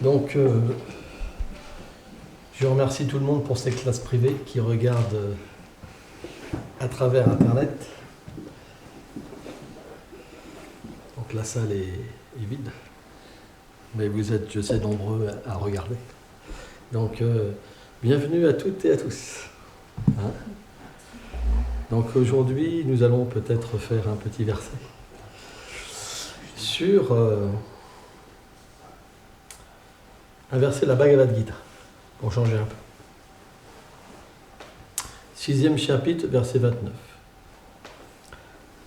Donc, je remercie tout le monde pour ces classes privées qui regardent à travers Internet. Donc la salle est vide, mais vous êtes, je sais, nombreux à regarder. Donc, bienvenue à toutes et à tous. Hein? Donc aujourd'hui, nous allons peut-être faire un petit verset sur un verset de la Bhagavad Gita, pour changer un peu. 6e chapitre, verset 29.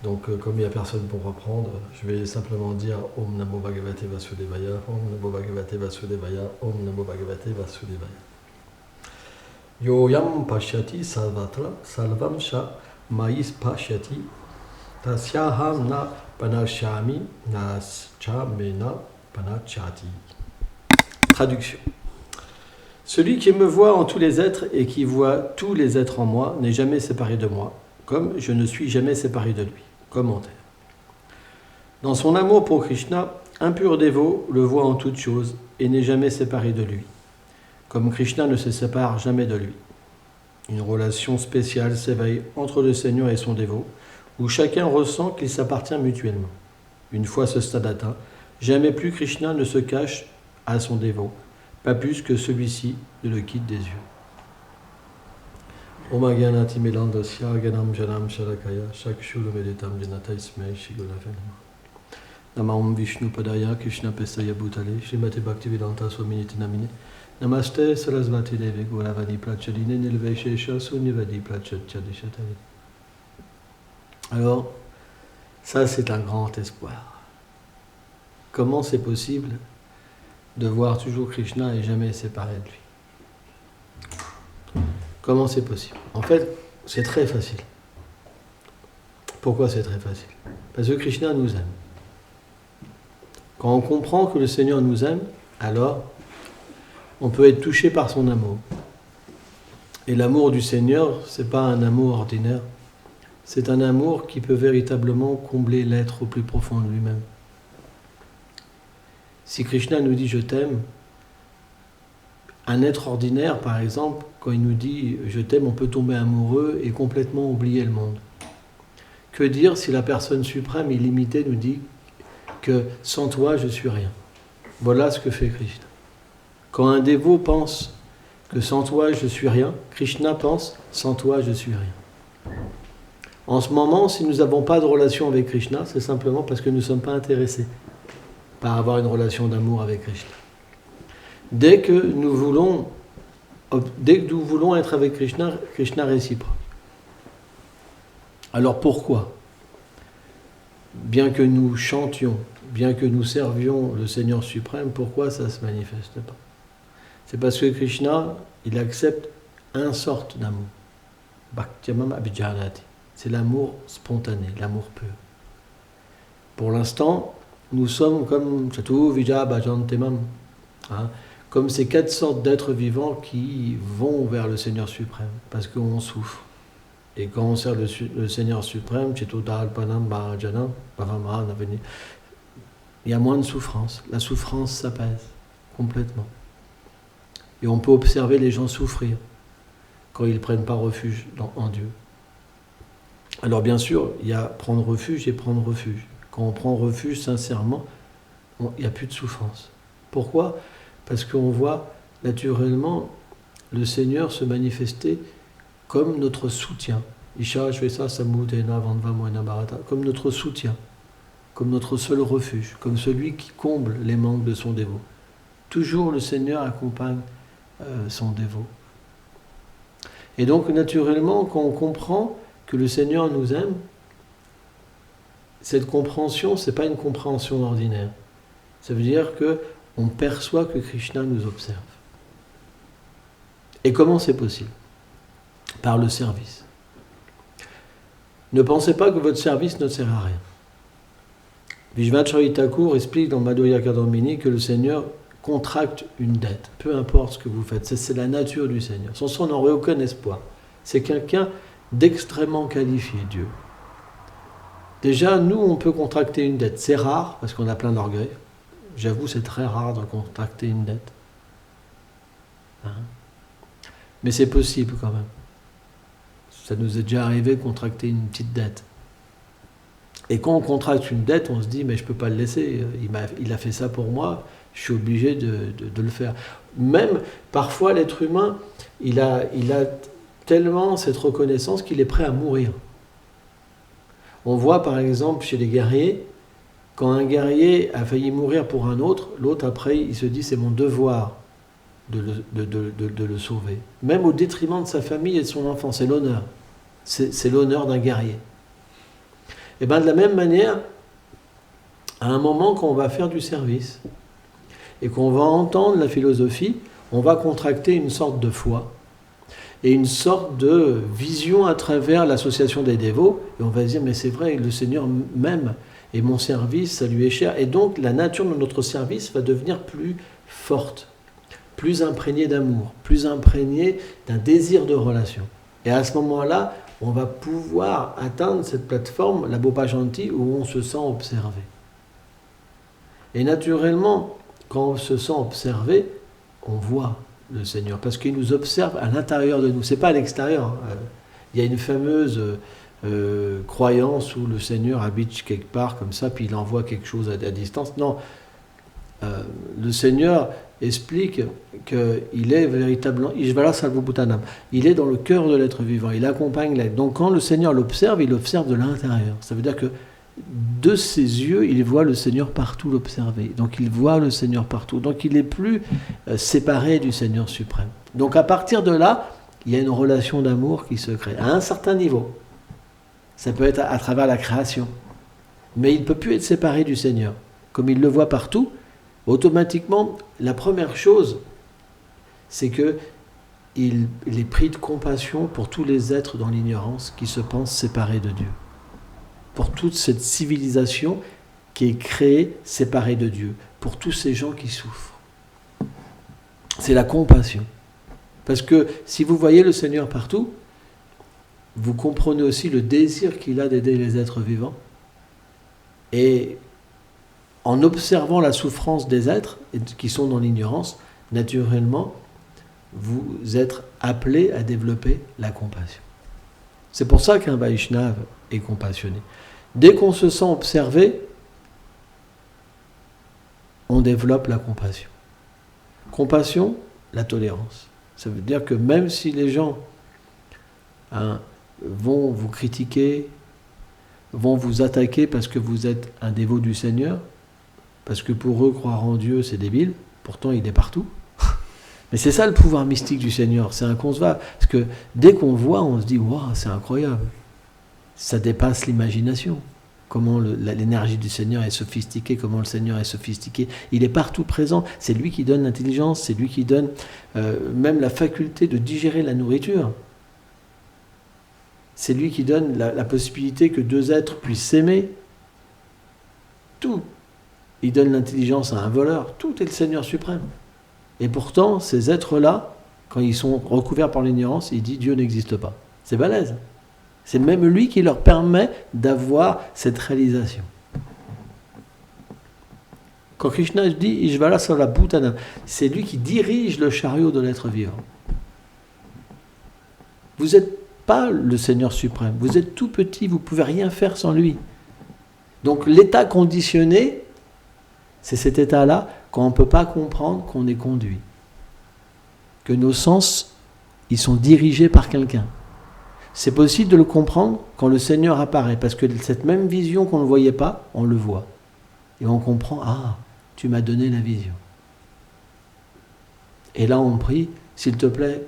Donc, comme il n'y a personne pour reprendre, je vais simplement dire Om Namo Bhagavate Vasudevaya, Om Namo Bhagavate Vasudevaya, Om Namo Bhagavate Vasudevaya. Yo yam pashyati salvatra salvam sha mais pashyati tasyaham na panashyami naschamena panachati. Traduction. Celui qui me voit en tous les êtres et qui voit tous les êtres en moi n'est jamais séparé de moi, comme je ne suis jamais séparé de lui. Commentaire. Dans son amour pour Krishna, un pur dévot le voit en toutes choses et n'est jamais séparé de lui, comme Krishna ne se sépare jamais de lui. Une relation spéciale s'éveille entre le Seigneur et son dévot, où chacun ressent qu'il s'appartient mutuellement. Une fois ce stade atteint, jamais plus Krishna ne se cache à son dévot, pas plus que celui-ci ne le quitte des yeux. Om Agyanati Melandasya Ganam Janam Sharakaya Shakshulumeditam Janataismai Shigonavenama Nama Om Vishnu Padaya Krishna Pesaya Bhutale Srimati Bhaktivedanta Swaminiti Namine Namaste Sarasvati Devi Gauravani Prachadine Nilveshesha Sunyavadi Prachadchadishatale. Alors, ça c'est un grand espoir. Comment c'est possible de voir toujours Krishna et jamais séparé de lui? Comment c'est possible? En fait, c'est très facile. Pourquoi c'est très facile? Parce que Krishna nous aime. Quand on comprend que le Seigneur nous aime, alors on peut être touché par son amour. Et l'amour du Seigneur, ce n'est pas un amour ordinaire, c'est un amour qui peut véritablement combler l'être au plus profond de lui-même. Si Krishna nous dit « je t'aime », un être ordinaire, par exemple, quand il nous dit « je t'aime », on peut tomber amoureux et complètement oublier le monde. Que dire si la personne suprême, illimitée, nous dit que « sans toi, je suis rien ». Voilà ce que fait Krishna. Quand un dévot pense que « sans toi, je suis rien », Krishna pense « sans toi, je suis rien ». En ce moment, si nous n'avons pas de relation avec Krishna, c'est simplement parce que nous ne sommes pas intéressés par avoir une relation d'amour avec Krishna. Dès que nous voulons être avec Krishna, Krishna réciproque. Alors pourquoi? Bien que nous chantions, bien que nous servions le Seigneur suprême, pourquoi ça ne se manifeste pas? C'est parce que Krishna, il accepte une sorte d'amour. Bhaktyamam abhijanati. C'est l'amour spontané, l'amour pur. Pour l'instant, nous sommes comme Chatu Vija Bhajantemam, comme ces 4 sortes d'êtres vivants qui vont vers le Seigneur suprême, parce qu'on souffre. Et quand on sert le Seigneur suprême, il y a moins de souffrance. La souffrance s'apaise complètement. Et on peut observer les gens souffrir quand ils ne prennent pas refuge en Dieu. Alors bien sûr, il y a prendre refuge et prendre refuge. Quand on prend refuge sincèrement, il n'y a plus de souffrance. Pourquoi? Parce qu'on voit naturellement le Seigneur se manifester comme notre soutien. Isha Shvesa Samudena Vandva Moena Bharata, comme notre soutien, comme notre seul refuge, comme celui qui comble les manques de son dévot. Toujours le Seigneur accompagne son dévot. Et donc naturellement, quand on comprend que le Seigneur nous aime, cette compréhension, ce n'est pas une compréhension ordinaire. Ça veut dire qu'on perçoit que Krishna nous observe. Et comment c'est possible? Par le service. Ne pensez pas que votre service ne sert à rien. Vishvacharya Thakur explique dans Madhurya Kadambini que le Seigneur contracte une dette, peu importe ce que vous faites. C'est la nature du Seigneur. Sans ça, on n'aurait aucun espoir. C'est quelqu'un d'extrêmement qualifié, Dieu. Déjà, nous, on peut contracter une dette. C'est rare, parce qu'on a plein d'orgueil. j'avoue, c'est très rare de contracter une dette. Hein? Mais c'est possible quand même. Ça nous est déjà arrivé de contracter une petite dette. Et quand on contracte une dette, on se dit, mais je ne peux pas le laisser, il a fait ça pour moi, je suis obligé de le faire. Même, parfois, l'être humain, il a tellement cette reconnaissance qu'il est prêt à mourir. On voit, par exemple, chez les guerriers, quand un guerrier a failli mourir pour un autre, l'autre, après, il se dit, c'est mon devoir de le sauver. Même au détriment de sa famille et de son enfant, c'est l'honneur. C'est l'honneur d'un guerrier. Et bien de la même manière, à un moment quand on va faire du service et qu'on va entendre la philosophie, on va contracter une sorte de foi et une sorte de vision à travers l'association des dévots, et on va se dire, mais c'est vrai, le Seigneur m'aime, et mon service, ça lui est cher, et donc la nature de notre service va devenir plus forte, plus imprégnée d'amour, plus imprégnée d'un désir de relation. Et à ce moment-là, on va pouvoir atteindre cette plateforme, la Bopa Shanti, où on se sent observé. Et naturellement, quand on se sent observé, on voit le Seigneur, parce qu'il nous observe à l'intérieur de nous, c'est pas à l'extérieur. Il y a une fameuse croyance où le Seigneur habite quelque part comme ça, puis il envoie quelque chose à distance. Non, le Seigneur explique qu'il est véritablement Ishvara Sarvabhutanam. Il est dans le cœur de l'être vivant, il accompagne l'être. Donc quand le Seigneur l'observe, il l'observe de l'intérieur. Ça veut dire que de ses yeux, il voit le Seigneur partout l'observer. Donc il voit le Seigneur partout. Donc il n'est plus séparé du Seigneur suprême. Donc à partir de là, il y a une relation d'amour qui se crée, à un certain niveau. Ça peut être à travers la création. Mais il ne peut plus être séparé du Seigneur. Comme il le voit partout, automatiquement, la première chose, c'est qu'il est pris de compassion pour tous les êtres dans l'ignorance qui se pensent séparés de Dieu. Pour toute cette civilisation qui est créée séparée de Dieu. Pour tous ces gens qui souffrent. C'est la compassion. Parce que si vous voyez le Seigneur partout, vous comprenez aussi le désir qu'il a d'aider les êtres vivants. Et en observant la souffrance des êtres qui sont dans l'ignorance, naturellement, vous êtes appelés à développer la compassion. C'est pour ça qu'un Vaishnava est compassionné. Dès qu'on se sent observé, on développe la compassion. Compassion, la tolérance. Ça veut dire que même si les gens vont vous critiquer, vont vous attaquer parce que vous êtes un dévot du Seigneur, parce que pour eux, croire en Dieu, c'est débile, pourtant il est partout. Mais c'est ça le pouvoir mystique du Seigneur, c'est inconcevable. Parce que dès qu'on voit, on se dit, waouh, c'est incroyable. Ça dépasse l'imagination. Comment l'énergie du Seigneur est sophistiquée, comment le Seigneur est sophistiqué. Il est partout présent. C'est lui qui donne l'intelligence, c'est lui qui donne même la faculté de digérer la nourriture. C'est lui qui donne la possibilité que deux êtres puissent s'aimer. Tout. Il donne l'intelligence à un voleur. Tout est le Seigneur suprême. Et pourtant, ces êtres-là, quand ils sont recouverts par l'ignorance, il dit Dieu n'existe pas. C'est balèze. C'est même lui qui leur permet d'avoir cette réalisation. Quand Krishna dit Ishvara Sarvabhutanam, c'est lui qui dirige le chariot de l'être vivant. Vous n'êtes pas le Seigneur suprême. Vous êtes tout petit, vous ne pouvez rien faire sans lui. Donc l'état conditionné, c'est cet état-là quand on ne peut pas comprendre qu'on est conduit. Que nos sens, ils sont dirigés par quelqu'un. C'est possible de le comprendre quand le Seigneur apparaît, parce que cette même vision qu'on ne voyait pas, on le voit. Et on comprend, ah, tu m'as donné la vision. Et là on prie, s'il te plaît,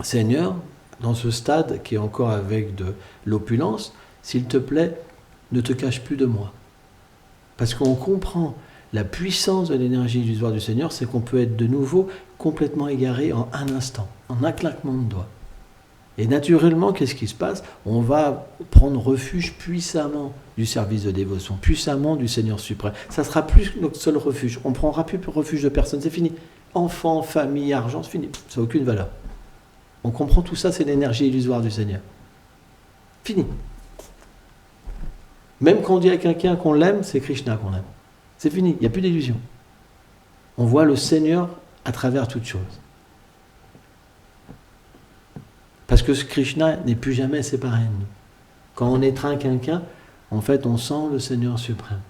Seigneur, dans ce stade qui est encore avec de l'opulence, s'il te plaît, ne te cache plus de moi. Parce qu'on comprend la puissance de l'énergie illusoire du Seigneur, c'est qu'on peut être de nouveau complètement égaré en un instant, en un claquement de doigts. Et naturellement, qu'est-ce qui se passe? On va prendre refuge puissamment du service de dévotion, puissamment du Seigneur suprême. Ça sera plus notre seul refuge. On ne prendra plus refuge de personne, c'est fini. Enfants, famille, argent, c'est fini. Ça n'a aucune valeur. On comprend tout ça, c'est l'énergie illusoire du Seigneur. Fini. Même quand on dit à quelqu'un qu'on l'aime, c'est Krishna qu'on aime. C'est fini, il n'y a plus d'illusion. On voit le Seigneur à travers toutes choses. Parce que ce Krishna n'est plus jamais séparé de nous. Quand on étreint quelqu'un, en fait, on sent le Seigneur suprême.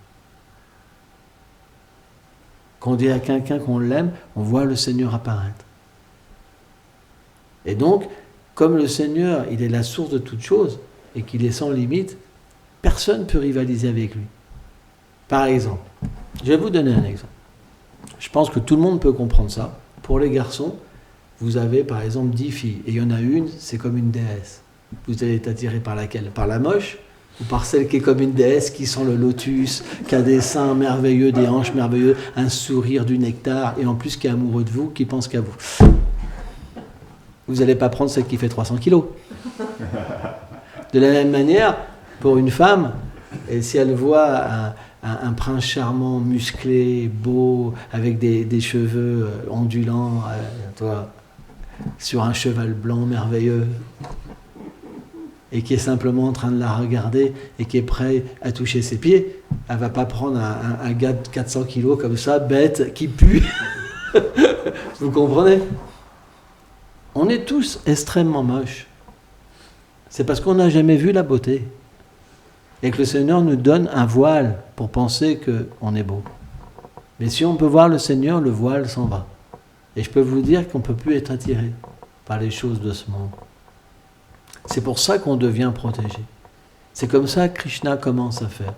Quand on dit à quelqu'un qu'on l'aime, on voit le Seigneur apparaître. Et donc, comme le Seigneur, il est la source de toutes choses, et qu'il est sans limite, personne ne peut rivaliser avec lui. Par exemple, je vais vous donner un exemple. Je pense que tout le monde peut comprendre ça. Pour les garçons, vous avez par exemple 10 filles, et il y en a une, c'est comme une déesse. Vous allez être attiré par laquelle? Par la moche, ou par celle qui est comme une déesse, qui sent le lotus, qui a des seins merveilleux, des hanches merveilleuses, un sourire, du nectar, et en plus qui est amoureux de vous, qui pense qu'à vous. Vous n'allez pas prendre celle qui fait 300 kilos. De la même manière, pour une femme, et si elle voit un prince charmant, musclé, beau, avec des cheveux ondulants, sur un cheval blanc merveilleux, et qui est simplement en train de la regarder et qui est prêt à toucher ses pieds, elle ne va pas prendre un gars de 400 kilos comme ça, bête, qui pue. Vous comprenez? On est tous extrêmement moches. C'est parce qu'on n'a jamais vu la beauté. Et que le Seigneur nous donne un voile pour penser qu'on est beau. Mais si on peut voir le Seigneur, le voile s'en va. Et je peux vous dire qu'on ne peut plus être attiré par les choses de ce monde. C'est pour ça qu'on devient protégé. C'est comme ça que Krishna commence à faire.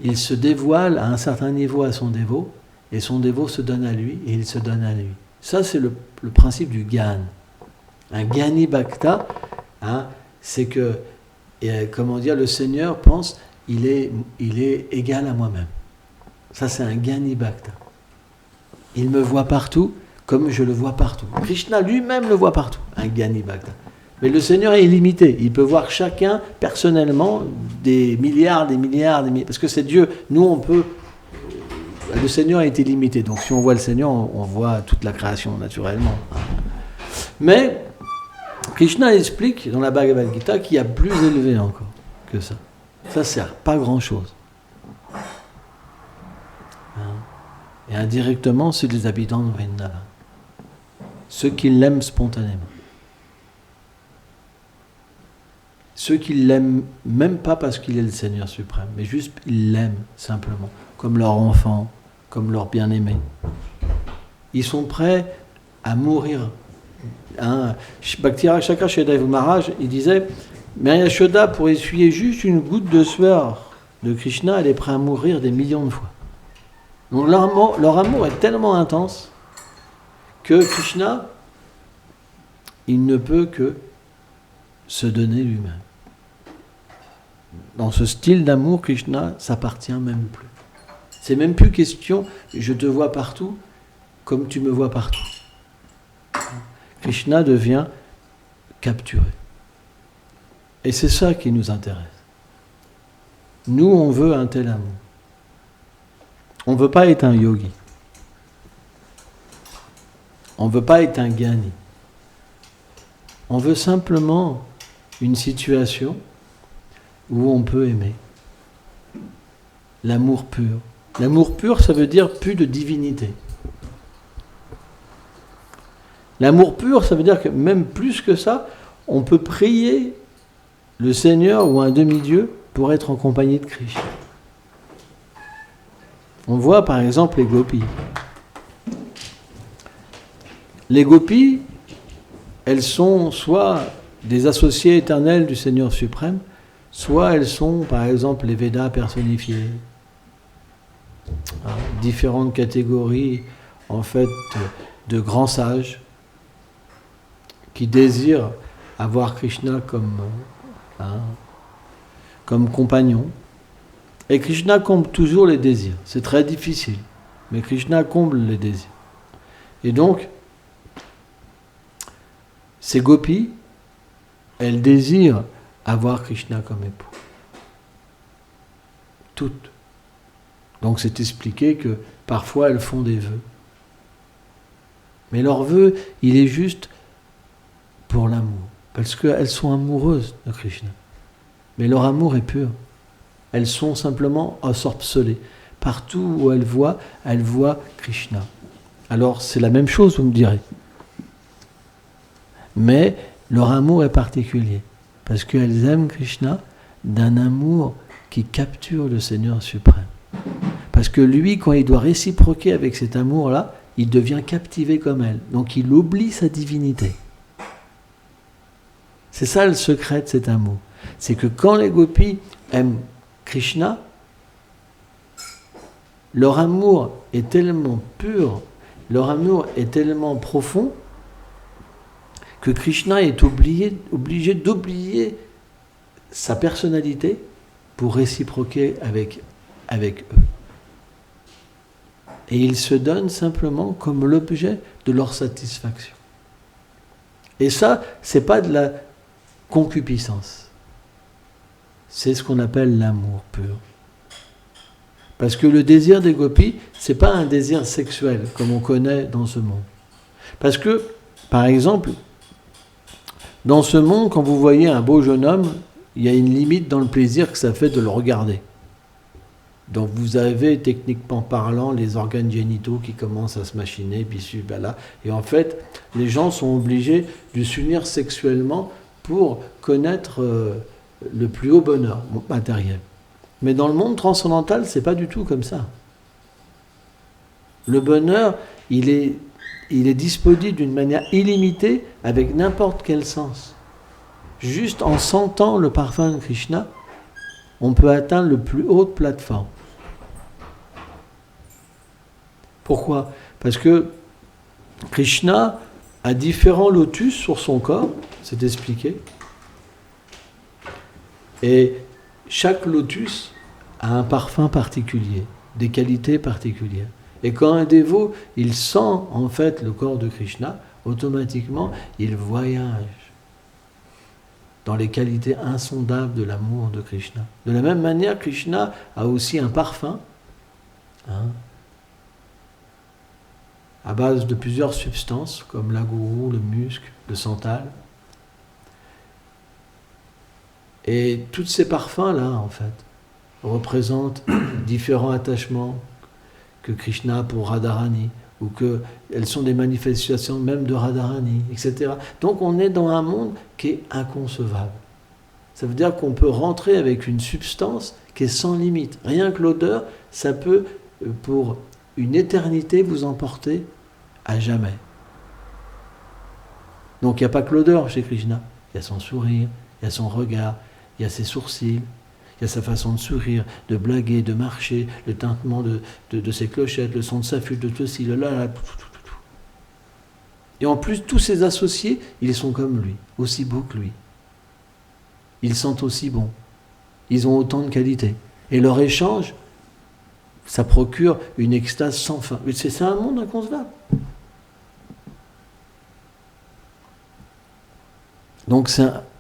Il se dévoile à un certain niveau à son dévot, et son dévot se donne à lui, et il se donne à lui. Ça, c'est le principe du Gyan. Un Gyani Bhakta, c'est que, comment dire, le Seigneur pense, il est égal à moi-même. Ça, c'est un Gyani Bhakta. Il me voit partout, comme je le vois partout. Krishna lui-même le voit partout, un Gyani Bhakta. Mais le Seigneur est illimité. Il peut voir chacun personnellement des milliards, parce que c'est Dieu. Nous, on peut... Le Seigneur est illimité. Donc si on voit le Seigneur, on voit toute la création, naturellement. Mais Krishna explique dans la Bhagavad Gita qu'il y a plus élevé encore que ça. Ça ne sert pas grand-chose. Et indirectement, c'est les habitants de Vrindavan. Ceux qui l'aiment spontanément. Ceux qui l'aiment même pas parce qu'il est le Seigneur suprême, mais juste ils l'aiment simplement, comme leur enfant, comme leur bien-aimé. Ils sont prêts à mourir. Bhakti-Raja Shakra Maharaj, il disait, mais Yashoda, pour essuyer juste une goutte de sueur de Krishna, elle est prête à mourir des millions de fois. Donc leur amour est tellement intense que Krishna, il ne peut que se donner lui-même. Dans ce style d'amour, Krishna s'appartient même plus. C'est même plus question, je te vois partout comme tu me vois partout. Krishna devient capturé. Et c'est ça qui nous intéresse. Nous, on veut un tel amour. On ne veut pas être un yogi. On ne veut pas être un gyani. On veut simplement une situation où on peut aimer. L'amour pur. L'amour pur, ça veut dire plus de divinité. L'amour pur, ça veut dire que même plus que ça, on peut prier le Seigneur ou un demi-dieu pour être en compagnie de Krishna. On voit par exemple les gopis. Les gopis, elles sont soit des associés éternels du Seigneur suprême, soit elles sont par exemple les Védas personnifiés. Différentes catégories en fait de grands sages qui désirent avoir Krishna comme compagnon. Et Krishna comble toujours les désirs. C'est très difficile, mais Krishna comble les désirs. Et donc, ces gopis, elles désirent avoir Krishna comme époux. Toutes. Donc c'est expliqué que parfois elles font des vœux. Mais leur vœu, il est juste pour l'amour. Parce qu'elles sont amoureuses de Krishna. Mais leur amour est pur. Elles sont simplement ensorcelées. partout où elle voit Krishna. Alors c'est la même chose, vous me direz. Mais leur amour est particulier, parce qu'elles aiment Krishna d'un amour qui capture le Seigneur suprême. Parce que lui, quand il doit réciproquer avec cet amour-là, il devient captivé comme elle. Donc il oublie sa divinité. C'est ça le secret de cet amour. C'est que quand les gopis aiment Krishna, leur amour est tellement pur, leur amour est tellement profond, que Krishna est obligé d'oublier sa personnalité pour réciproquer avec eux. Et ils se donnent simplement comme l'objet de leur satisfaction. Et ça, c'est pas de la concupiscence. C'est ce qu'on appelle l'amour pur. Parce que le désir des gopis, c'est pas un désir sexuel comme on connaît dans ce monde. Parce que, par exemple, dans ce monde, quand vous voyez un beau jeune homme, il y a une limite dans le plaisir que ça fait de le regarder. Donc vous avez, techniquement parlant, les organes génitaux qui commencent à se machiner, puis là. Et en fait, les gens sont obligés de s'unir sexuellement pour connaître le plus haut bonheur matériel. Mais dans le monde transcendantal, c'est pas du tout comme ça. Le bonheur, il est disponible d'une manière illimitée avec n'importe quel sens. Juste en sentant le parfum de Krishna, on peut atteindre le plus haute plateforme. Pourquoi ? Parce que Krishna a différents lotus sur son corps, c'est expliqué. Et chaque lotus a un parfum particulier, des qualités particulières. Et quand un dévot, il sent en fait le corps de Krishna, automatiquement, il voyage dans les qualités insondables de l'amour de Krishna. De la même manière, Krishna a aussi un parfum, à base de plusieurs substances, comme l'agourou, le musc, le santal. Et tous ces parfums-là, en fait, représentent différents attachements que Krishna a pour Radharani, ou qu'elles sont des manifestations même de Radharani, etc. Donc on est dans un monde qui est inconcevable. Ça veut dire qu'on peut rentrer avec une substance qui est sans limite. Rien que l'odeur, ça peut, pour une éternité, vous emporter à jamais. Donc il n'y a pas que l'odeur chez Krishna. Il y a son sourire, il y a son regard, il y a ses sourcils, il y a sa façon de sourire, de blaguer, de marcher, le tintement de ses clochettes, le son de sa flûte, de tout ceci, là. Et en plus, tous ses associés, ils sont comme lui, aussi beaux que lui. Ils sentent aussi bon. Ils ont autant de qualités. Et leur échange, ça procure une extase sans fin. Mais c'est un monde inconcevable. Donc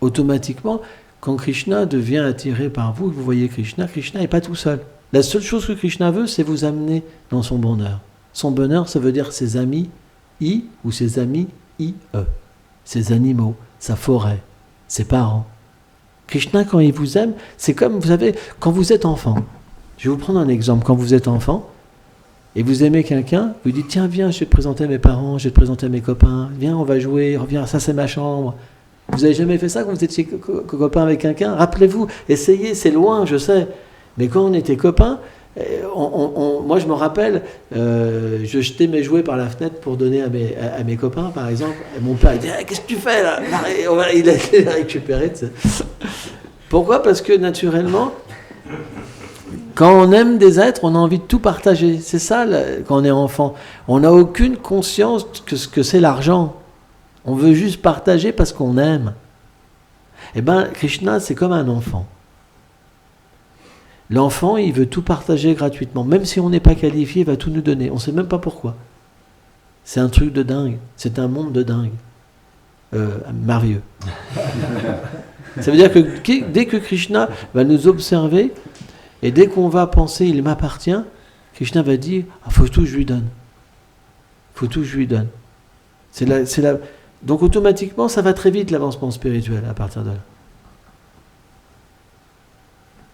automatiquement, quand Krishna devient attiré par vous, vous voyez Krishna n'est pas tout seul. La seule chose que Krishna veut, c'est vous amener dans son bonheur. Son bonheur, ça veut dire ses amis I ou ses amis IE. Ses animaux, sa forêt, ses parents. Krishna, quand il vous aime, c'est comme, vous savez, quand vous êtes enfant. Je vais vous prendre un exemple. Quand vous êtes enfant et vous aimez quelqu'un, vous dites, tiens, viens, je vais te présenter mes parents, je vais te présenter mes copains. Viens, on va jouer, reviens, ça c'est ma chambre. Vous n'avez jamais fait ça quand vous étiez copain avec quelqu'un? Rappelez-vous, essayez, c'est loin, je sais. Mais quand on était copains, moi je me rappelle, je jetais mes jouets par la fenêtre pour donner à mes copains, par exemple. Et mon père il dit, qu'est-ce que tu fais là? Il a été récupéré. Pourquoi? Parce que naturellement, quand on aime des êtres, on a envie de tout partager. C'est ça, quand on est enfant. On n'a aucune conscience que ce que c'est l'argent. On veut juste partager parce qu'on aime. Eh bien, Krishna, c'est comme un enfant. L'enfant, il veut tout partager gratuitement. Même si on n'est pas qualifié, il va tout nous donner. On ne sait même pas pourquoi. C'est un truc de dingue. C'est un monde de dingue. Merveilleux. Ça veut dire que dès que Krishna va nous observer, et dès qu'on va penser « il m'appartient », Krishna va dire « faut tout que je lui donne. Faut tout que je lui donne. » Donc automatiquement, ça va très vite l'avancement spirituel à partir de là.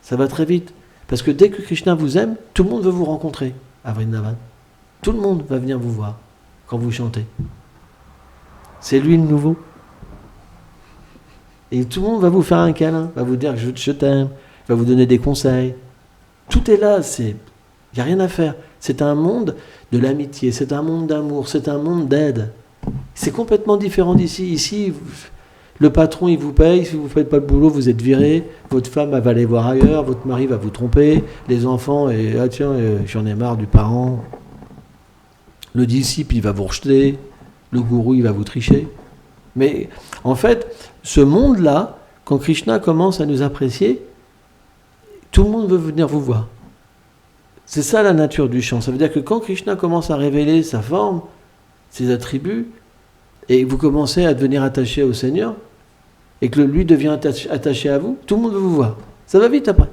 Ça va très vite. Parce que dès que Krishna vous aime, tout le monde veut vous rencontrer à Vrindavan. Tout le monde va venir vous voir quand vous chantez. C'est lui le nouveau. Et tout le monde va vous faire un câlin, va vous dire je t'aime, va vous donner des conseils. Tout est là, il n'y a rien à faire. C'est un monde de l'amitié, c'est un monde d'amour, c'est un monde d'aide. C'est complètement différent d'ici. Ici, le patron, il vous paye, si vous ne faites pas le boulot, vous êtes viré, votre femme elle va aller voir ailleurs, votre mari va vous tromper, les enfants, j'en ai marre du parent. Le disciple, il va vous rejeter, le gourou, il va vous tricher. Mais en fait, ce monde-là, quand Krishna commence à nous apprécier, tout le monde veut venir vous voir. C'est ça la nature du chant. Ça veut dire que quand Krishna commence à révéler sa forme, ses attributs, et vous commencez à devenir attaché au Seigneur, et que lui devient attaché à vous, tout le monde veut vous voir. Ça va vite après.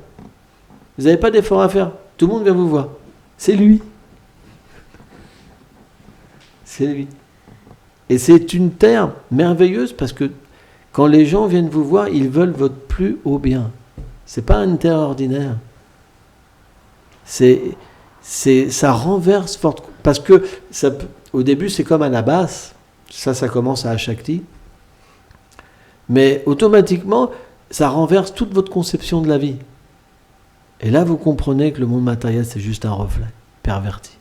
Vous n'avez pas d'effort à faire. Tout le monde vient vous voir. C'est lui. C'est lui. Et c'est une terre merveilleuse parce que quand les gens viennent vous voir, ils veulent votre plus haut bien. C'est pas une terre ordinaire. Ça renverse fort. Parce que au début, c'est comme à la basse. Ça commence à Shakti. Mais automatiquement, ça renverse toute votre conception de la vie. Et là, vous comprenez que le monde matériel, c'est juste un reflet perverti.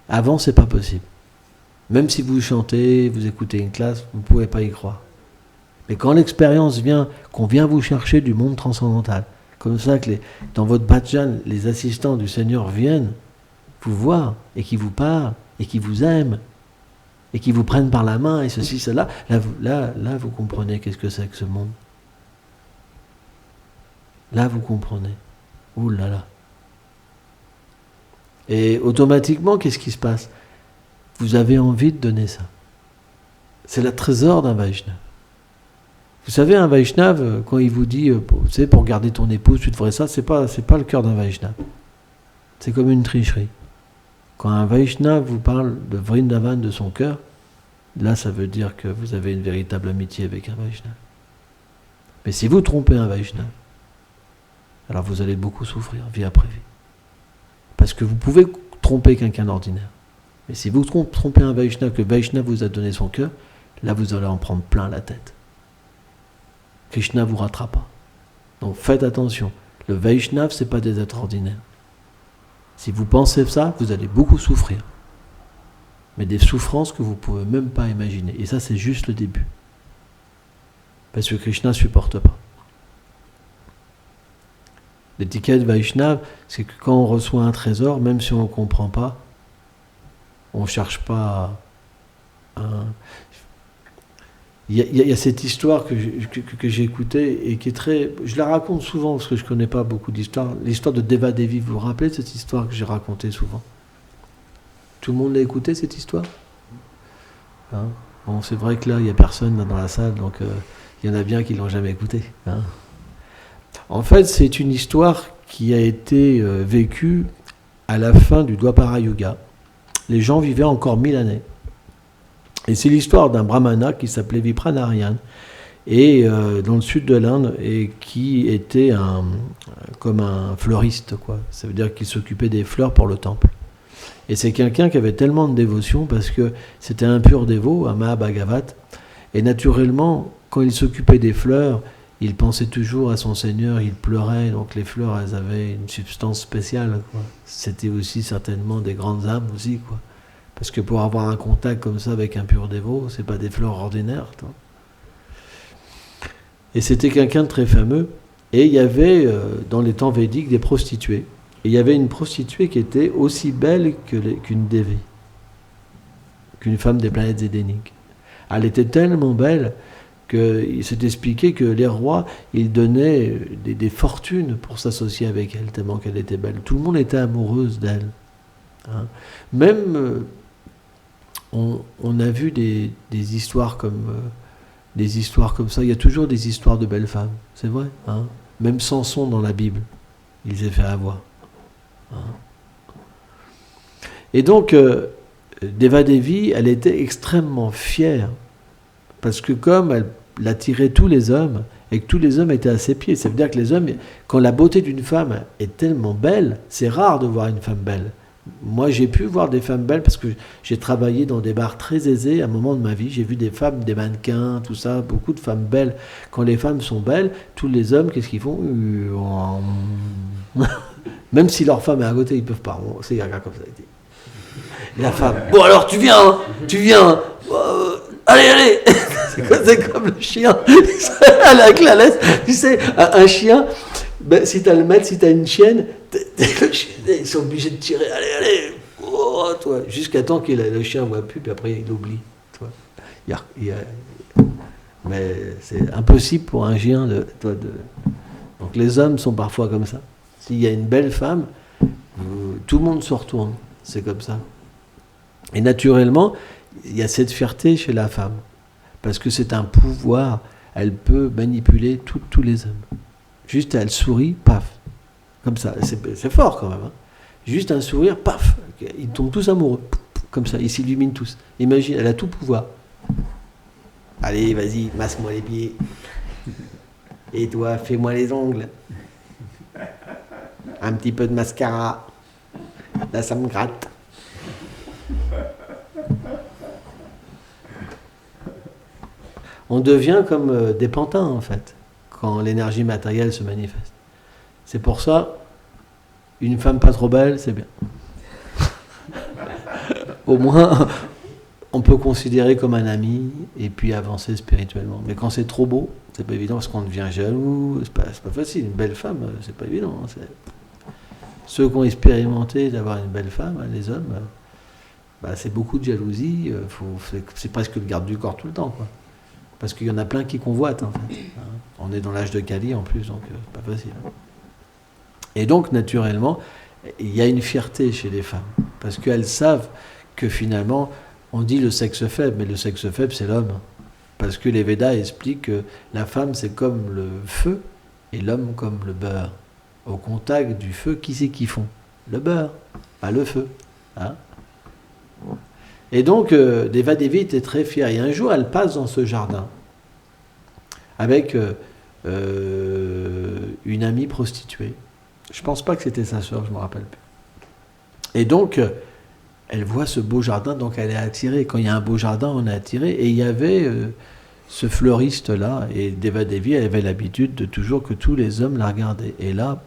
Avant, c'est pas possible. Même si vous chantez, vous écoutez une classe, vous ne pouvez pas y croire. Mais quand l'expérience vient, qu'on vient vous chercher du monde transcendantal, comme ça que dans votre bhajan, les assistants du Seigneur viennent vous voir, et qui vous parlent, et qui vous aiment, et qui vous prennent par la main, et ceci, cela, là, vous comprenez qu'est-ce que c'est que ce monde. Là, vous comprenez. Ouh là là. Et automatiquement, qu'est-ce qui se passe ? Vous avez envie de donner ça. C'est le trésor d'un Vaishnava. Vous savez, un Vaishnava, quand il vous dit, tu sais, pour garder ton épouse, tu devrais ça, c'est pas le cœur d'un Vaishnava. C'est comme une tricherie. Quand un Vaishnava vous parle de Vrindavan de son cœur, là, ça veut dire que vous avez une véritable amitié avec un Vaishnava. Mais si vous trompez un Vaishnava, alors vous allez beaucoup souffrir, vie après vie. Parce que vous pouvez tromper quelqu'un d'ordinaire. Mais si vous trompez un Vaishnava, que Vaishnava vous a donné son cœur, là vous allez en prendre plein la tête. Krishna vous rattrapera. Donc faites attention. Le Vaishnava, c'est pas des êtres ordinaires. Si vous pensez ça, vous allez beaucoup souffrir. Mais des souffrances que vous ne pouvez même pas imaginer. Et ça, c'est juste le début. Parce que Krishna ne supporte pas. L'étiquette Vaishnava, c'est que quand on reçoit un trésor, même si on ne comprend pas, on ne cherche pas Il y a cette histoire que j'ai écoutée et qui est très... Je la raconte souvent parce que je ne connais pas beaucoup d'histoires. L'histoire de Deva Devi, vous vous rappelez de cette histoire que j'ai racontée souvent ? Tout le monde l'a écoutée, cette histoire ? Hein ? Bon, c'est vrai que là, il n'y a personne là, dans la salle, donc il y en a bien qui ne l'ont jamais écoutée. Hein ? En fait, c'est une histoire qui a été vécue à la fin du Dwapara Yuga. Les gens vivaient encore 1000 années. Et c'est l'histoire d'un brahmana qui s'appelait Vipranarayan, et dans le sud de l'Inde, et qui était comme un fleuriste, quoi. Ça veut dire qu'il s'occupait des fleurs pour le temple. Et c'est quelqu'un qui avait tellement de dévotion parce que c'était un pur dévot, un Mahabhagavat, et naturellement, quand il s'occupait des fleurs, il pensait toujours à son Seigneur, il pleurait, donc les fleurs, elles avaient une substance spéciale, quoi. C'était aussi certainement des grandes âmes aussi, quoi. Parce que pour avoir un contact comme ça avec un pur dévot, c'est pas des fleurs ordinaires. Toi. Et c'était quelqu'un de très fameux. Et il y avait, dans les temps védiques, des prostituées. Et il y avait une prostituée qui était aussi belle qu'une Devi, qu'une femme des planètes édéniques. Elle était tellement belle qu'il s'est expliqué que les rois, ils donnaient des fortunes pour s'associer avec elle, tellement qu'elle était belle. Tout le monde était amoureuse d'elle. Hein. Même... On a vu des histoires comme ça. Il y a toujours des histoires de belles femmes, c'est vrai. Hein. Même Samson dans la Bible, il s'est fait avoir. Hein. Et donc, Deva Devi, elle était extrêmement fière, parce que comme elle attirait tous les hommes, et que tous les hommes étaient à ses pieds. Ça veut dire que les hommes, quand la beauté d'une femme est tellement belle, c'est rare de voir une femme belle. Moi, j'ai pu voir des femmes belles parce que j'ai travaillé dans des bars très aisés à un moment de ma vie. J'ai vu des femmes, des mannequins, tout ça, beaucoup de femmes belles. Quand les femmes sont belles, tous les hommes, qu'est-ce qu'ils font? Même si leur femme est à côté, ils ne peuvent pas. C'est un gars comme ça. Et la femme, bon alors tu viens. Allez. C'est comme le chien. Avec la laisse. Tu sais, un chien, ben, si tu as le maître, si tu as une chienne, le chien, ils sont obligés de tirer. Allez. Oh, toi. Jusqu'à temps que le chien ne voit plus, puis après il oublie. Toi. Mais c'est impossible pour un chien de. Donc les hommes sont parfois comme ça. S'il y a une belle femme, tout le monde se retourne. C'est comme ça. Et naturellement, il y a cette fierté chez la femme. Parce que c'est un pouvoir. Elle peut manipuler tous les hommes. Juste, elle sourit, paf. Comme ça. C'est fort quand même. Hein. Juste un sourire, paf. Ils tombent tous amoureux. Comme ça, ils s'illuminent tous. Imagine, elle a tout pouvoir. Allez, vas-y, masse-moi les pieds. Et toi, fais-moi les ongles. Un petit peu de mascara. Là, ça me gratte. On devient comme des pantins, en fait, quand l'énergie matérielle se manifeste. C'est pour ça, une femme pas trop belle, c'est bien. Au moins, on peut considérer comme un ami et puis avancer spirituellement. Mais quand c'est trop beau, c'est pas évident parce qu'on devient jaloux, c'est pas facile. Une belle femme, c'est pas évident. Hein, ceux qui ont expérimenté d'avoir une belle femme, les hommes, c'est beaucoup de jalousie, c'est presque le garde du corps tout le temps, quoi. Parce qu'il y en a plein qui convoitent, en fait. On est dans l'âge de Kali en plus, donc c'est pas facile. Et donc, naturellement, il y a une fierté chez les femmes, parce qu'elles savent que finalement, on dit le sexe faible, mais le sexe faible, c'est l'homme. Parce que les Védas expliquent que la femme, c'est comme le feu, et l'homme comme le beurre. Au contact du feu, qui c'est qui fond? Le beurre, pas le feu. Hein? Et donc, Devadevi était très fière. Et un jour, elle passe dans ce jardin avec une amie prostituée. Je ne pense pas que c'était sa sœur, je ne me rappelle plus. Et donc, elle voit ce beau jardin, donc elle est attirée. Quand il y a un beau jardin, on est attiré. Et il y avait ce fleuriste-là, et Devadevi, elle avait l'habitude de toujours que tous les hommes la regardaient. Et là,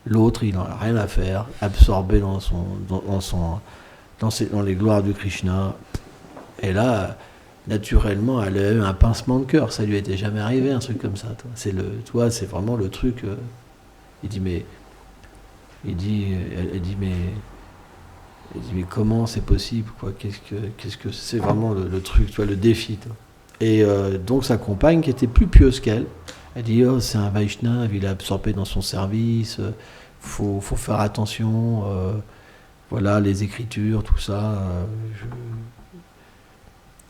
l'autre, il n'en a rien à faire, absorbé dans les gloires de Krishna. Et là, naturellement, elle a eu un pincement de cœur. Ça lui était jamais arrivé, un truc comme ça. C'est vraiment le truc. Elle dit mais comment c'est possible, quoi? Qu'est-ce que c'est vraiment le truc, le défi. Toi. Et donc sa compagne, qui était plus pieuse qu'elle, elle dit c'est un Vaishnav, il est absorbé dans son service. Faut faire attention. Voilà, les écritures, tout ça.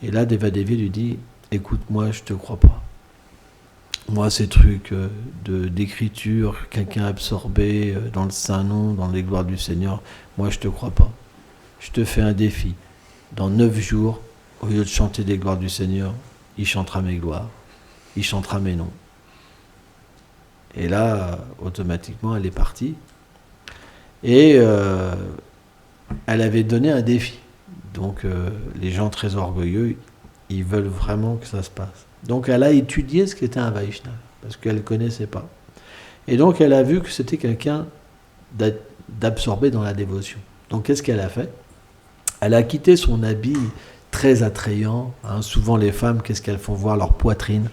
Et là, Devadevi lui dit, écoute, moi, je te crois pas. Moi, ces trucs d'écriture, quelqu'un absorbé dans le Saint-Nom, dans les gloires du Seigneur, moi, je te crois pas. Je te fais un défi. Dans 9 jours, au lieu de chanter des gloires du Seigneur, il chantera mes gloires. Il chantera mes noms. Et là, automatiquement, elle est partie. Et elle avait donné un défi. Donc, les gens très orgueilleux, ils veulent vraiment que ça se passe. Donc, elle a étudié ce qu'était un Vaishnava, parce qu'elle ne connaissait pas. Et donc, elle a vu que c'était quelqu'un d'absorbé dans la dévotion. Donc, qu'est-ce qu'elle a fait? Elle a quitté son habit très attrayant. Hein. Souvent, les femmes, qu'est-ce qu'elles font voir? Leur poitrine.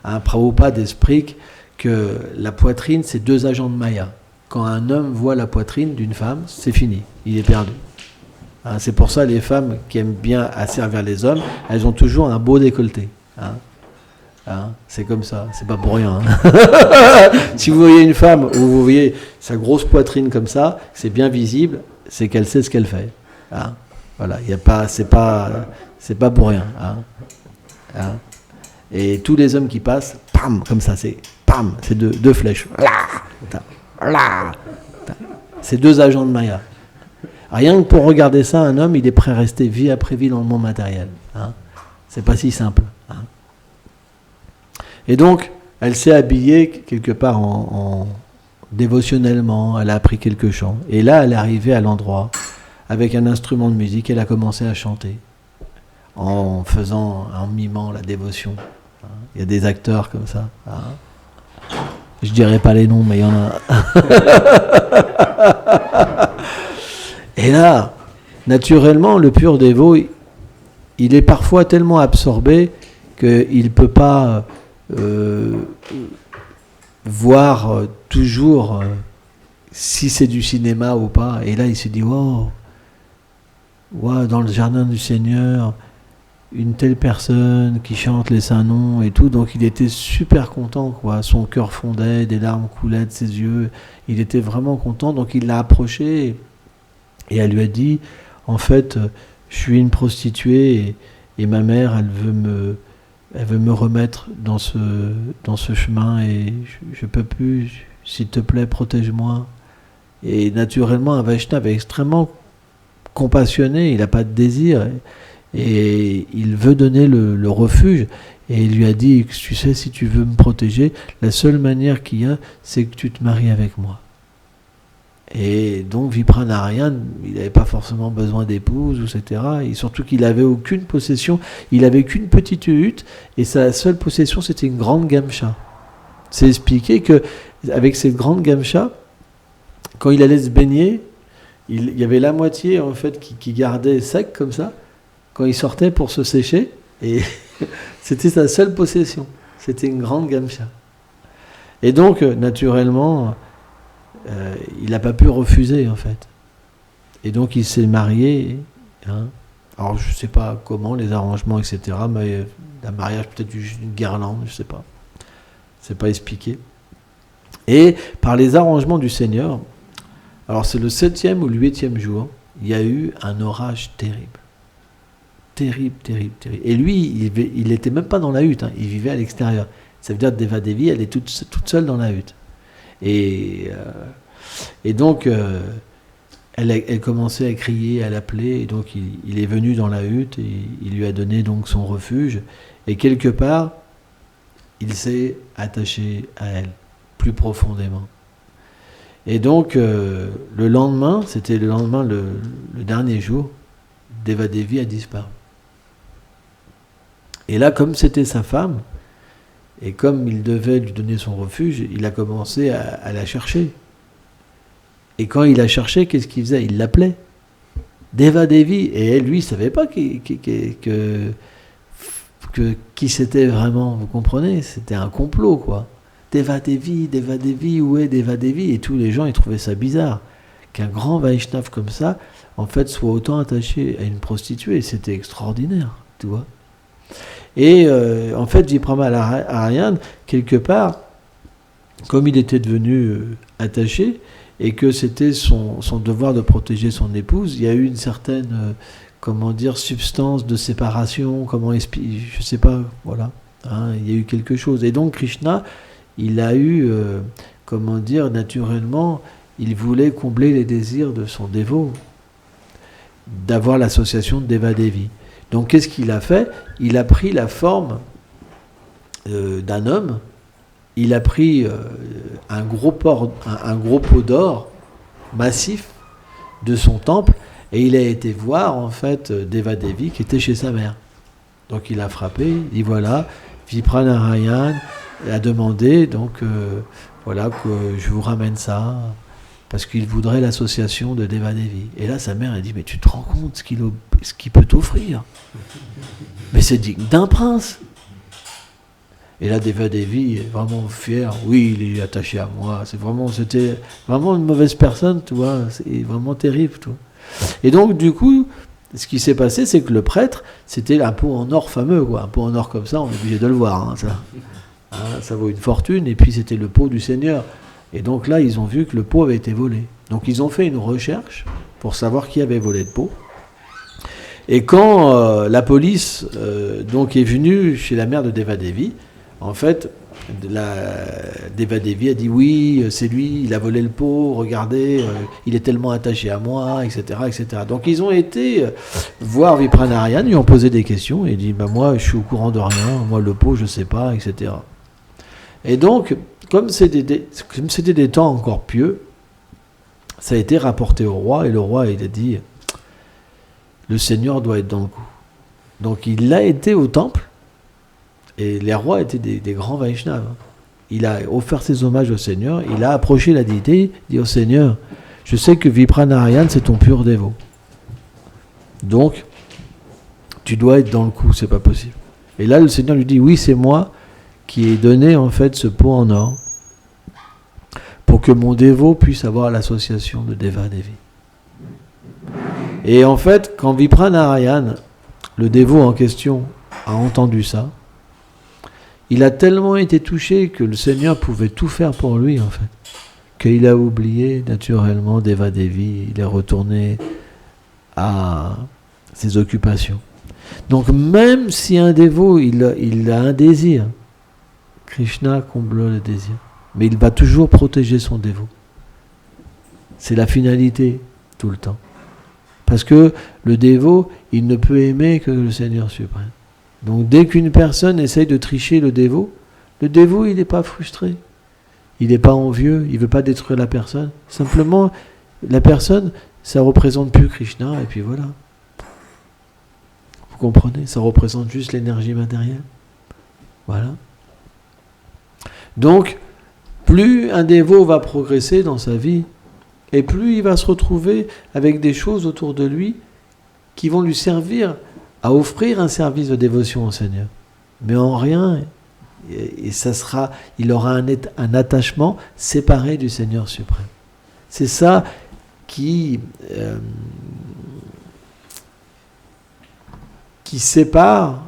Hein, Prabhupada explique que la poitrine, c'est 2 agents de Maya. Quand un homme voit la poitrine d'une femme, c'est fini, il est perdu. Hein, c'est pour ça les femmes qui aiment bien asservir les hommes, elles ont toujours un beau décolleté. Hein, c'est comme ça, c'est pas pour rien. Hein. Si vous voyez une femme où vous voyez sa grosse poitrine comme ça, c'est bien visible, c'est qu'elle sait ce qu'elle fait. Hein. Voilà, y a pas, c'est pas pour rien. Hein. Et tous les hommes qui passent, pam, comme ça, c'est pam, c'est 2 flèches. Là. C'est 2 agents de Maya. Rien que pour regarder ça, un homme, il est prêt à rester vie après vie dans le monde matériel. Hein. C'est pas si simple. Hein. Et donc, elle s'est habillée quelque part dévotionnellement, elle a appris quelques chants. Et là, elle est arrivée à l'endroit avec un instrument de musique, elle a commencé à chanter en mimant la dévotion. Il y a des acteurs comme ça. Je dirais pas les noms, mais il y en a. Et là, naturellement, le pur dévot, il est parfois tellement absorbé qu'il ne peut pas voir toujours si c'est du cinéma ou pas. Et là, il se dit, wow, dans le jardin du Seigneur, une telle personne qui chante les saints noms et tout. Donc il était super content, quoi. Son cœur fondait, des larmes coulaient de ses yeux. Il était vraiment content. Donc il l'a approchée et elle lui a dit, en fait, je suis une prostituée et ma mère, elle veut me remettre dans ce chemin et je peux plus. S'il te plaît, protège-moi. Et naturellement, un Vaishnava est extrêmement compassionné. Il n'a pas de désir. Et il veut donner le refuge. Et il lui a dit, tu sais, si tu veux me protéger, la seule manière qu'il y a, c'est que tu te maries avec moi. Et donc Vipranarayan, il n'avait pas forcément besoin d'épouse, etc. Et surtout qu'il n'avait aucune possession. Il n'avait qu'une petite hutte, et sa seule possession, c'était une grande gamcha. C'est expliqué qu'avec cette grande gamcha, quand il allait se baigner, il y avait la moitié en fait qui gardait sec comme ça, quand il sortait pour se sécher, et c'était sa seule possession. C'était une grande gamcha. Et donc, naturellement, il n'a pas pu refuser, en fait. Et donc, il s'est marié. Alors, je ne sais pas comment, les arrangements, etc., mais un mariage, peut-être une guirlande, je ne sais pas. C'est pas expliqué. Et par les arrangements du Seigneur, alors c'est le 7e ou le 8e jour, il y a eu un orage terrible. Terrible. Et lui, il n'était même pas dans la hutte, il vivait à l'extérieur. Ça veut dire que Devadevi, elle est toute seule dans la hutte. Et donc, elle commençait à crier, à l'appeler, et donc il est venu dans la hutte, et il lui a donné donc son refuge, et quelque part, il s'est attaché à elle, plus profondément. Et donc, le lendemain, c'était le lendemain, le dernier jour, Devadevi a disparu. Et là, comme c'était sa femme, et comme il devait lui donner son refuge, il a commencé à la chercher. Et quand il la cherchait, qu'est-ce qu'il faisait ? Il l'appelait Devadevi. Et elle, lui, ne savait pas qui c'était vraiment, vous comprenez ? C'était un complot, quoi. Devadevi, où est Devadevi ? Et tous les gens, ils trouvaient ça bizarre. Qu'un grand Vaishnav comme ça, en fait, soit autant attaché à une prostituée. C'était extraordinaire, tu vois. Et en fait, Vipranarayan, quelque part, comme il était devenu attaché, et que c'était son devoir de protéger son épouse, il y a eu une certaine, substance de séparation, je sais pas, voilà. Il y a eu quelque chose. Et donc Krishna, il a eu, naturellement, il voulait combler les désirs de son dévot, d'avoir l'association de Devadevi. Donc qu'est-ce qu'il a fait ? Il a pris la forme d'un homme, il a pris un gros pot d'or massif de son temple, et il a été voir en fait Devadevi qui était chez sa mère. Donc il a frappé, il dit voilà, Vipranarayan a demandé donc voilà que je vous ramène ça parce qu'il voudrait l'association de Devadevi. Et là sa mère a dit mais tu te rends compte ce qu'il peut t'offrir ? Mais c'est digne d'un prince. Et là, Devadevi est vraiment fier. Oui, il est attaché à moi. C'était vraiment une mauvaise personne, tu vois. C'est vraiment terrible, tu vois. Et donc, du coup, ce qui s'est passé, c'est que le prêtre, c'était un pot en or fameux, quoi. Un pot en or comme ça, on est obligé de le voir, ça vaut une fortune. Et puis, c'était le pot du Seigneur. Et donc là, ils ont vu que le pot avait été volé. Donc, ils ont fait une recherche pour savoir qui avait volé le pot. Et quand la police donc est venue chez la mère de Devadevi, en fait, Devadevi a dit oui, c'est lui, il a volé le pot, regardez, il est tellement attaché à moi, etc., etc. Donc ils ont été voir Vipranarayan, lui ont posé des questions, et il dit moi je suis au courant de rien, moi le pot je sais pas, etc. Et donc, comme c'était des temps encore pieux, ça a été rapporté au roi, et le roi, il a dit, le Seigneur doit être dans le coup. Donc il a été au temple, et les rois étaient des grands Vaishnavas. Il a offert ses hommages au Seigneur, il a approché la déité, il dit au Seigneur, je sais que Vipranarayan, c'est ton pur dévot. Donc, tu dois être dans le coup, c'est pas possible. Et là, le Seigneur lui dit, oui, c'est moi qui ai donné en fait ce pot en or pour que mon dévot puisse avoir l'association de Deva Devi. Et en fait, quand Vipranarayan, le dévot en question, a entendu ça, il a tellement été touché que le Seigneur pouvait tout faire pour lui, en fait, qu'il a oublié naturellement Deva Devi, il est retourné à ses occupations. Donc même si un dévot, il a un désir, Krishna comble le désir, mais il va toujours protéger son dévot. C'est la finalité tout le temps. Parce que le dévot, il ne peut aimer que le Seigneur suprême. Donc dès qu'une personne essaye de tricher le dévot, il n'est pas frustré. Il n'est pas envieux, il ne veut pas détruire la personne. Simplement, la personne, ça ne représente plus Krishna, et puis voilà. Vous comprenez? Ça représente juste l'énergie matérielle. Voilà. Donc, plus un dévot va progresser dans sa vie, et plus il va se retrouver avec des choses autour de lui qui vont lui servir à offrir un service de dévotion au Seigneur. Mais en rien, il aura un attachement séparé du Seigneur suprême. C'est ça qui sépare,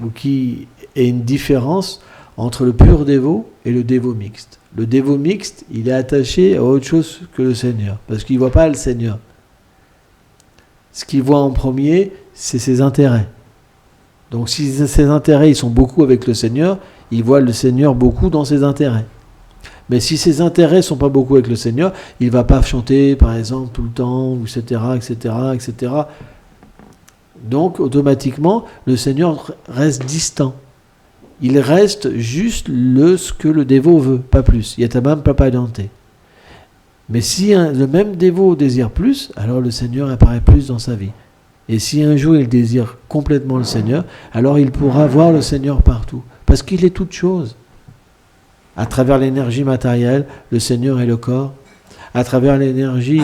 ou qui est une différence entre le pur dévot et le dévot mixte. Le dévot mixte, il est attaché à autre chose que le Seigneur, parce qu'il ne voit pas le Seigneur. Ce qu'il voit en premier, c'est ses intérêts. Donc si ses intérêts ils sont beaucoup avec le Seigneur, il voit le Seigneur beaucoup dans ses intérêts. Mais si ses intérêts ne sont pas beaucoup avec le Seigneur, il ne va pas chanter, par exemple, tout le temps, etc., etc., etc. Donc, automatiquement, le Seigneur reste distant. Il reste juste ce que le dévot veut, pas plus. Yatamam papadante. Mais si le même dévot désire plus, alors le Seigneur apparaît plus dans sa vie. Et si un jour il désire complètement le Seigneur, alors il pourra voir le Seigneur partout. Parce qu'il est toute chose. À travers l'énergie matérielle, le Seigneur est le corps. À travers l'énergie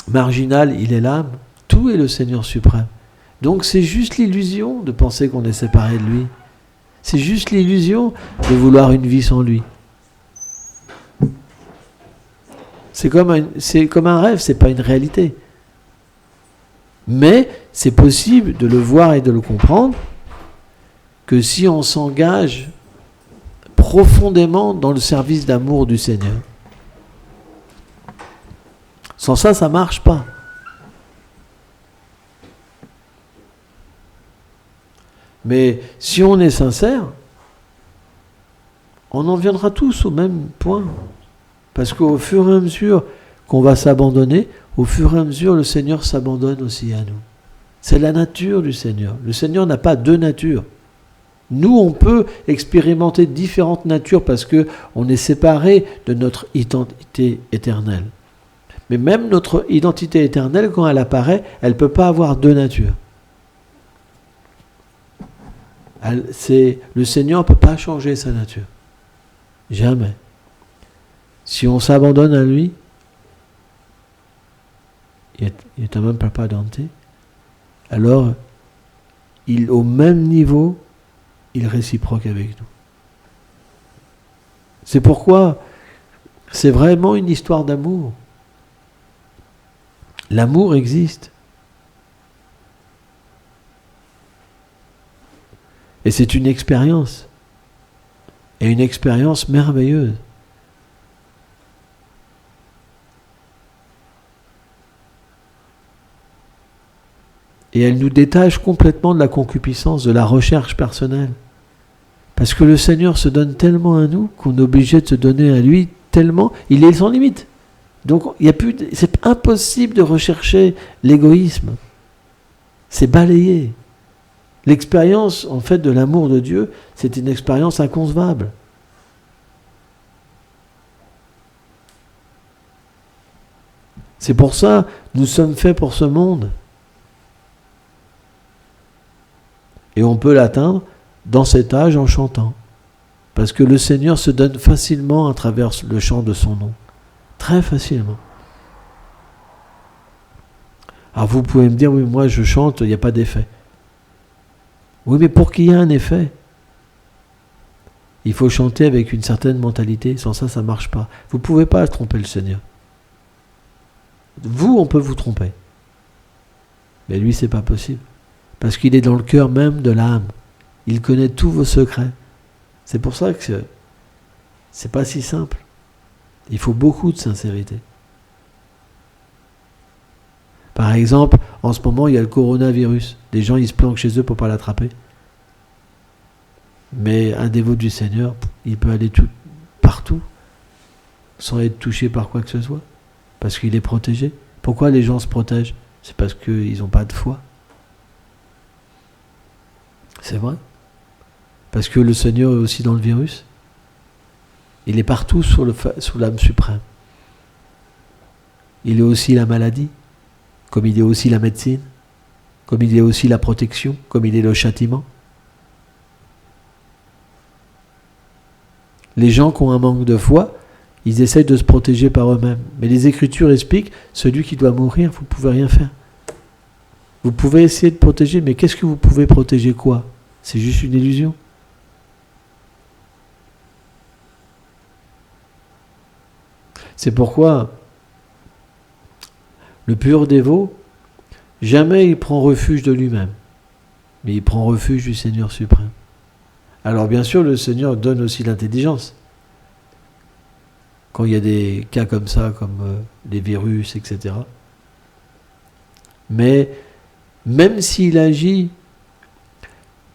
marginale, il est l'âme. Tout est le Seigneur suprême. Donc c'est juste l'illusion de penser qu'on est séparé de lui. C'est juste l'illusion de vouloir une vie sans lui. C'est comme un rêve, c'est pas une réalité. Mais c'est possible de le voir et de le comprendre que si on s'engage profondément dans le service d'amour du Seigneur. Sans ça, ça ne marche pas. Mais si on est sincère, on en viendra tous au même point. Parce qu'au fur et à mesure qu'on va s'abandonner, au fur et à mesure, le Seigneur s'abandonne aussi à nous. C'est la nature du Seigneur. Le Seigneur n'a pas deux natures. Nous, on peut expérimenter différentes natures parce qu'on est séparés de notre identité éternelle. Mais même notre identité éternelle, quand elle apparaît, elle ne peut pas avoir deux natures. Le Seigneur ne peut pas changer sa nature. Jamais. Si on s'abandonne à lui, il est un même papa Dante, alors au même niveau, il réciproque avec nous. C'est pourquoi c'est vraiment une histoire d'amour. L'amour existe. Et c'est une expérience. Et une expérience merveilleuse. Et elle nous détache complètement de la concupiscence, de la recherche personnelle. Parce que le Seigneur se donne tellement à nous qu'on est obligé de se donner à lui tellement, il est sans limite. Donc c'est impossible de rechercher l'égoïsme. C'est balayé. L'expérience, en fait, de l'amour de Dieu, c'est une expérience inconcevable. C'est pour ça, nous sommes faits pour ce monde. Et on peut l'atteindre dans cet âge en chantant. Parce que le Seigneur se donne facilement à travers le chant de son nom. Très facilement. Alors vous pouvez me dire, oui, moi je chante, il n'y a pas d'effet. Oui, mais pour qu'il y ait un effet, il faut chanter avec une certaine mentalité. Sans ça, ça ne marche pas. Vous ne pouvez pas tromper le Seigneur. Vous, on peut vous tromper. Mais lui, c'est pas possible. Parce qu'il est dans le cœur même de l'âme. Il connaît tous vos secrets. C'est pour ça que c'est pas si simple. Il faut beaucoup de sincérité. Par exemple, en ce moment, il y a le coronavirus. Des gens, ils se planquent chez eux pour ne pas l'attraper. Mais un dévot du Seigneur, il peut aller partout, sans être touché par quoi que ce soit. Parce qu'il est protégé. Pourquoi les gens se protègent? C'est parce qu'ils n'ont pas de foi. C'est vrai. Parce que le Seigneur est aussi dans le virus. Il est partout sous l'âme suprême. Il est aussi la maladie, comme il est aussi la médecine, comme il est aussi la protection, comme il est le châtiment. Les gens qui ont un manque de foi, ils essayent de se protéger par eux-mêmes. Mais les Écritures expliquent, celui qui doit mourir, vous ne pouvez rien faire. Vous pouvez essayer de protéger, mais qu'est-ce que vous pouvez protéger quoi? C'est juste une illusion. C'est pourquoi le pur dévot, jamais il prend refuge de lui-même, mais il prend refuge du Seigneur suprême. Alors bien sûr, le Seigneur donne aussi l'intelligence. Quand il y a des cas comme ça, comme les virus, etc. Mais même s'il agit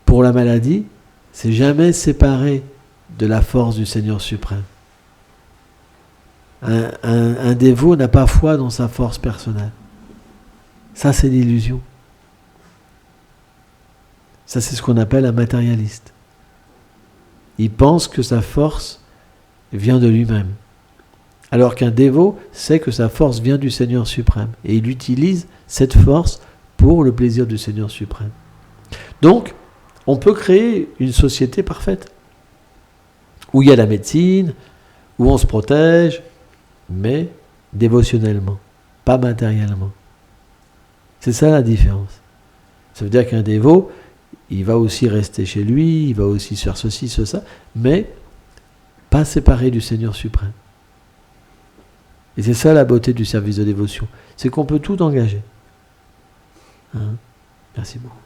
pour la maladie, c'est jamais séparé de la force du Seigneur suprême. Un dévot n'a pas foi dans sa force personnelle. Ça, c'est l'illusion. Ça, c'est ce qu'on appelle un matérialiste. Il pense que sa force vient de lui-même. Alors qu'un dévot sait que sa force vient du Seigneur suprême. Et il utilise cette force pour le plaisir du Seigneur suprême. Donc, on peut créer une société parfaite, où il y a la médecine, où on se protège, mais dévotionnellement, pas matériellement. C'est ça la différence. Ça veut dire qu'un dévot, il va aussi rester chez lui, il va aussi faire ceci, ça, mais pas séparé du Seigneur suprême. Et c'est ça la beauté du service de dévotion. C'est qu'on peut tout engager. Hein? Merci beaucoup.